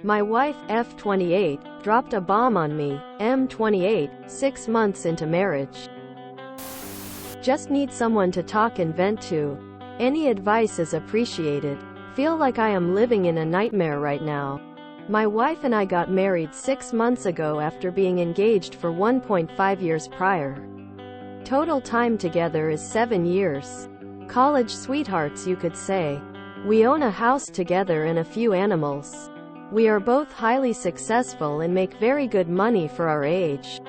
My wife, F28, dropped a bomb on me, M28, 6 months into marriage. Just need someone to talk and vent to. Any advice is appreciated. Feel like I am living in a nightmare right now. My wife and I got married 6 months ago after being engaged for 1.5 years prior. Total time together is 7 years. College sweethearts, you could say. We own a house together and a few animals. We are both highly successful and make very good money for our age.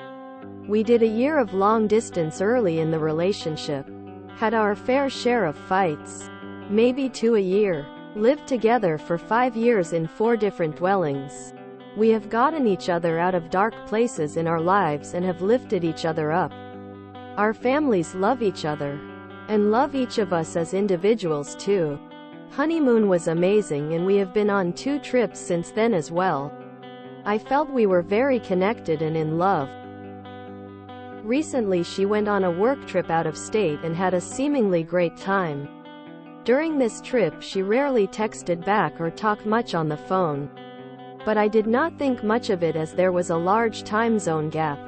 We did a year of long distance early in the relationship. Had our fair share of fights. Maybe 2 a year. Lived together for 5 years in 4 different dwellings. We have gotten each other out of dark places in our lives and have lifted each other up. Our families love each other. And love each of us as individuals too. Honeymoon was amazing and we have been on 2 trips since then as well. I felt we were very connected and in love. Recently she went on a work trip out of state and had a seemingly great time. During this trip she rarely texted back or talked much on the phone. But I did not think much of it as there was a large time zone gap.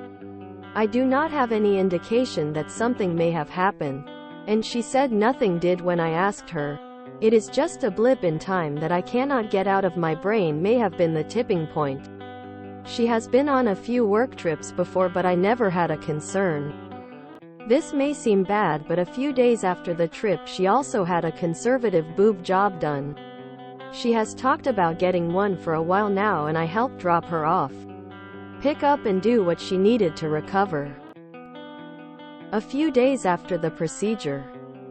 I do not have any indication that something may have happened. And she said nothing did when I asked her. It is just a blip in time that I cannot get out of my brain, may have been the tipping point. She has been on a few work trips before but I never had a concern. This may seem bad but a few days after the trip she also had a conservative boob job done. She has talked about getting one for a while now and I helped drop her off. Pick up and do what she needed to recover. A few days after the procedure.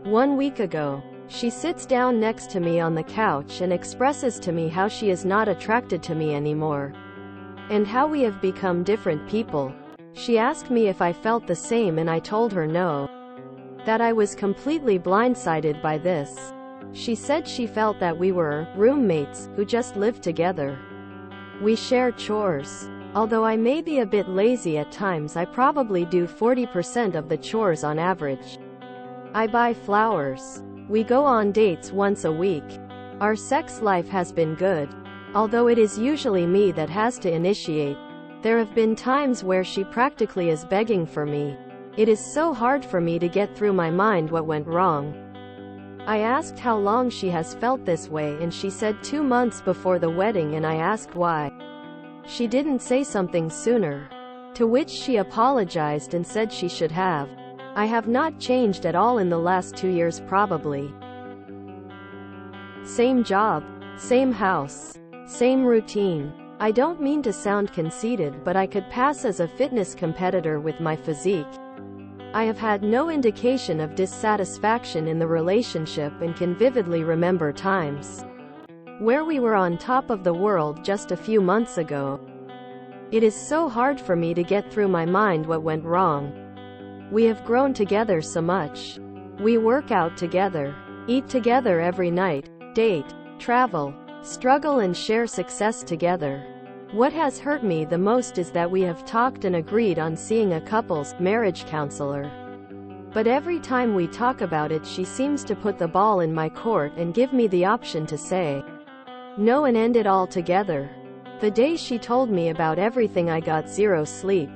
1 week ago. She sits down next to me on the couch and expresses to me how she is not attracted to me anymore. And how we have become different people. She asked me if I felt the same and I told her no. That I was completely blindsided by this. She said she felt that we were roommates who just lived together. We share chores. Although I may be a bit lazy at times, I probably do 40% of the chores on average. I buy flowers. We go on dates once a week. Our sex life has been good. Although it is usually me that has to initiate. There have been times where she practically is begging for me. It is so hard for me to get through my mind what went wrong. I asked how long she has felt this way and she said 2 months before the wedding and I asked why. She didn't say something sooner. To which she apologized and said she should have. I have not changed at all in the last 2 years probably. Same job. Same house. Same routine. I don't mean to sound conceited but I could pass as a fitness competitor with my physique. I have had no indication of dissatisfaction in the relationship and can vividly remember times where we were on top of the world just a few months ago. It is so hard for me to get through my mind what went wrong. We have grown together so much. We work out together, eat together every night, date, travel, struggle and share success together. What has hurt me the most is that we have talked and agreed on seeing a couples marriage counselor. But every time we talk about it she seems to put the ball in my court and give me the option to say no and end it all together. The day she told me about everything I got 0 sleep,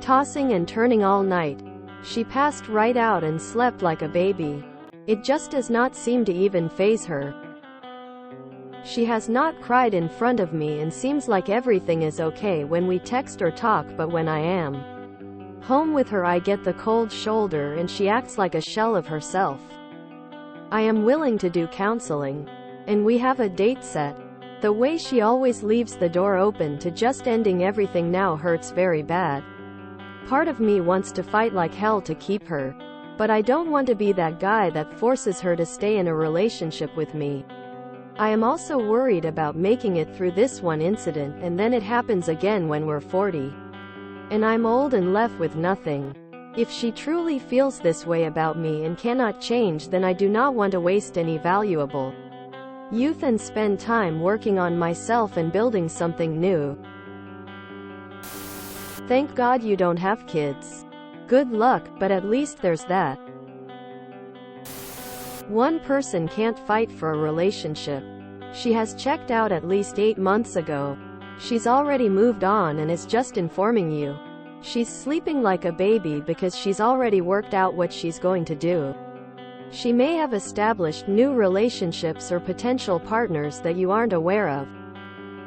tossing and turning all night. She passed right out and slept like a baby. It just does not seem to even faze her. She has not cried in front of me and seems like everything is okay when we text or talk, but when I am home with her I get the cold shoulder and she acts like a shell of herself. I am willing to do counseling. And we have a date set. The way she always leaves the door open to just ending everything now hurts very bad. Part of me wants to fight like hell to keep her. But I don't want to be that guy that forces her to stay in a relationship with me. I am also worried about making it through this one incident and then it happens again when we're 40. And I'm old and left with nothing. If she truly feels this way about me and cannot change, then I do not want to waste any valuable youth and spend time working on myself and building something new. Thank God you don't have kids. Good luck, but at least there's that. One person can't fight for a relationship. She has checked out at least 8 months ago. She's already moved on and is just informing you. She's sleeping like a baby because she's already worked out what she's going to do. She may have established new relationships or potential partners that you aren't aware of.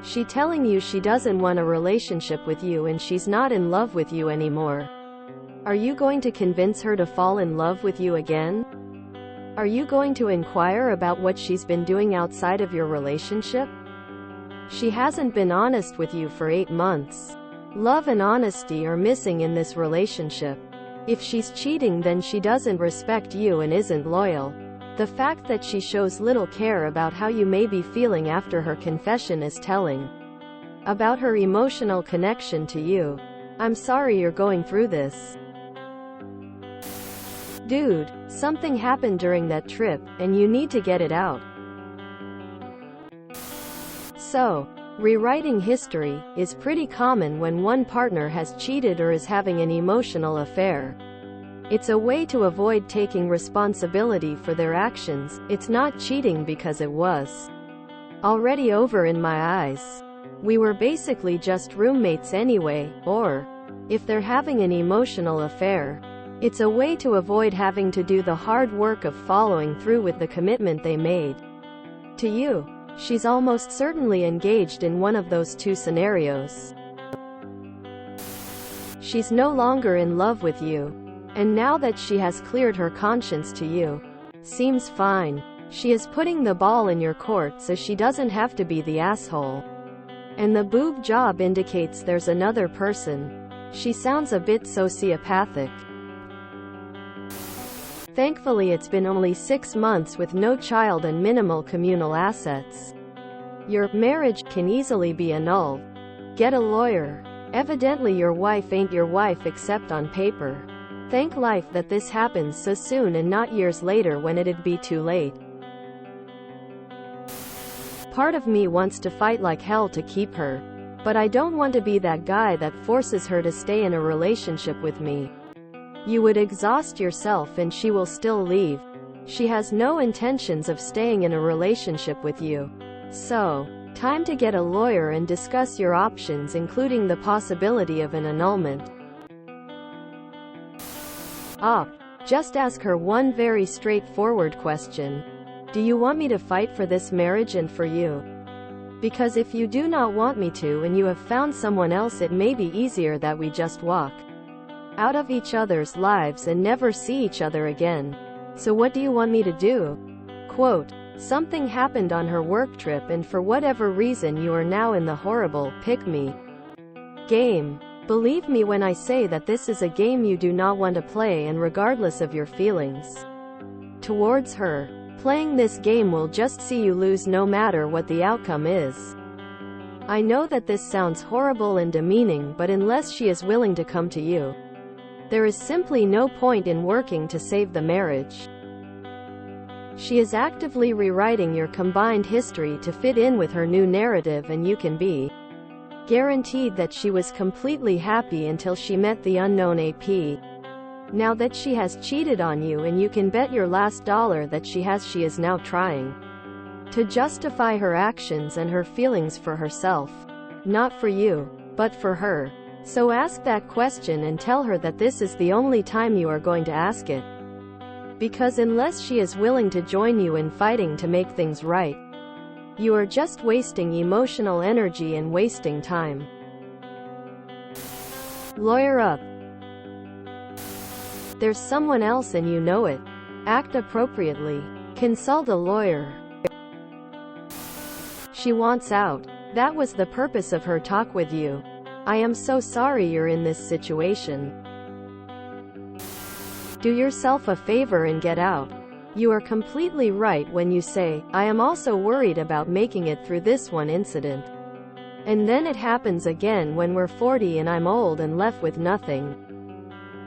She's telling you she doesn't want a relationship with you and she's not in love with you anymore. Are you going to convince her to fall in love with you again? Are you going to inquire about what she's been doing outside of your relationship? She hasn't been honest with you for 8 months. Love and honesty are missing in this relationship. If she's cheating, then she doesn't respect you and isn't loyal. The fact that she shows little care about how you may be feeling after her confession is telling about her emotional connection to you. I'm sorry you're going through this. Dude, something happened during that trip, and you need to get it out. So, rewriting history is pretty common when one partner has cheated or is having an emotional affair. It's a way to avoid taking responsibility for their actions. It's not cheating because it was already over in my eyes. We were basically just roommates anyway. Or, if they're having an emotional affair, it's a way to avoid having to do the hard work of following through with the commitment they made to you. She's almost certainly engaged in one of those two scenarios. She's no longer in love with you. And now that she has cleared her conscience to you, seems fine. She is putting the ball in your court so she doesn't have to be the asshole. And the boob job indicates there's another person. She sounds a bit sociopathic. Thankfully it's been only 6 months with no child and minimal communal assets. Your marriage can easily be annulled. Get a lawyer. Evidently your wife ain't your wife except on paper. Thank life that this happens so soon and not years later when it'd be too late. Part of me wants to fight like hell to keep her, but I don't want to be that guy that forces her to stay in a relationship with me. You would exhaust yourself and she will still leave. She has no intentions of staying in a relationship with you. So, time to get a lawyer and discuss your options, including the possibility of an annulment. Just ask her one very straightforward question. Do you want me to fight for this marriage and for you? Because if you do not want me to and you have found someone else, it may be easier that we just walk out of each other's lives and never see each other again. So what do you want me to do? Quote, something happened on her work trip and for whatever reason you are now in the horrible pick me game. Believe me when I say that this is a game you do not want to play, and regardless of your feelings towards her, playing this game will just see you lose no matter what the outcome is. I know that this sounds horrible and demeaning, but unless she is willing to come to you, there is simply no point in working to save the marriage. She is actively rewriting your combined history to fit in with her new narrative, and you can be guaranteed that she was completely happy until she met the unknown AP. Now that she has cheated on you, and you can bet your last dollar that she is now trying to justify her actions and her feelings for herself. Not for you, but for her. So ask that question and tell her that this is the only time you are going to ask it. Because unless she is willing to join you in fighting to make things right, you are just wasting emotional energy and wasting time. Lawyer up. There's someone else and you know it. Act appropriately. Consult a lawyer. She wants out. That was the purpose of her talk with you. I am so sorry you're in this situation. Do yourself a favor and get out. You are completely right when you say, I am also worried about making it through this one incident. And then it happens again when we're 40 and I'm old and left with nothing.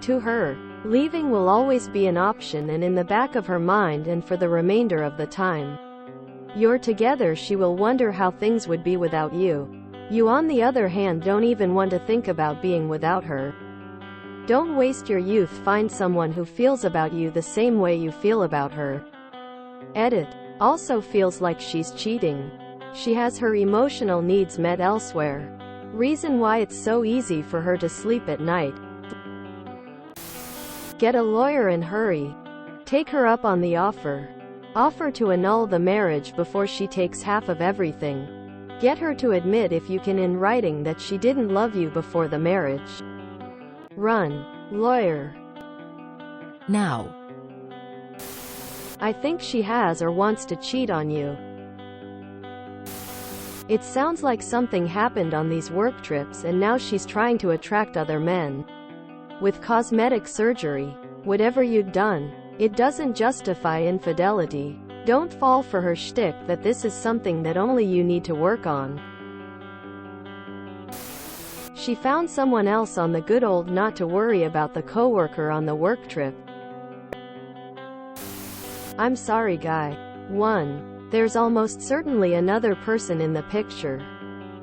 To her, leaving will always be an option and in the back of her mind, and for the remainder of the time you're together she will wonder how things would be without you. You on the other hand don't even want to think about being without her. Don't waste your youth, find someone who feels about you the same way you feel about her. Edit. Also feels like she's cheating. She has her emotional needs met elsewhere. Reason why it's so easy for her to sleep at night. Get a lawyer and hurry. Take her up on the offer. Offer to annul the marriage before she takes half of everything. Get her to admit if you can in writing that she didn't love you before the marriage. Run. Lawyer. Now. I think she has or wants to cheat on you. It sounds like something happened on these work trips and now she's trying to attract other men. With cosmetic surgery. Whatever you'd done, it doesn't justify infidelity. Don't fall for her shtick that this is something that only you need to work on. She found someone else on the good old not to worry about the coworker on the work trip. I'm sorry guy. 1. There's almost certainly another person in the picture.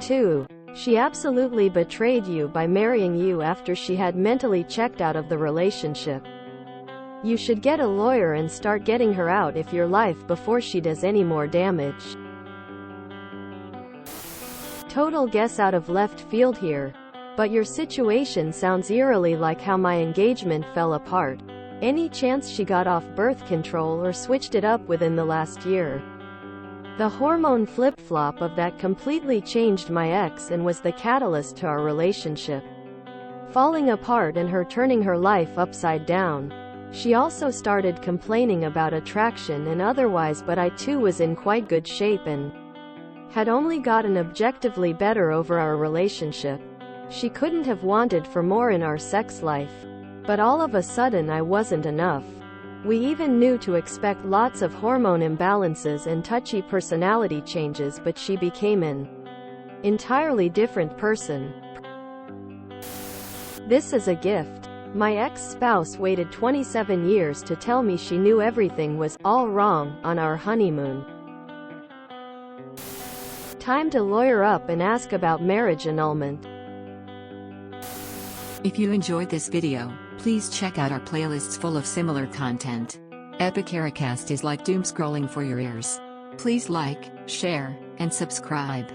2. She absolutely betrayed you by marrying you after she had mentally checked out of the relationship. You should get a lawyer and start getting her out of your life before she does any more damage. Total guess out of left field here. But your situation sounds eerily like how my engagement fell apart. Any chance she got off birth control or switched it up within the last year? The hormone flip-flop of that completely changed my ex and was the catalyst to our relationship falling apart and her turning her life upside down. She also started complaining about attraction and otherwise, but I too was in quite good shape and had only gotten objectively better over our relationship. She couldn't have wanted for more in our sex life. But all of a sudden I wasn't enough. We even knew to expect lots of hormone imbalances and touchy personality changes, but she became an entirely different person. This is a gift. My ex-spouse waited 27 years to tell me she knew everything was all wrong on our honeymoon. Time to lawyer up and ask about marriage annulment. If you enjoyed this video, please check out our playlists full of similar content. Epic Ericast is like doom scrolling for your ears. Please like, share, and subscribe.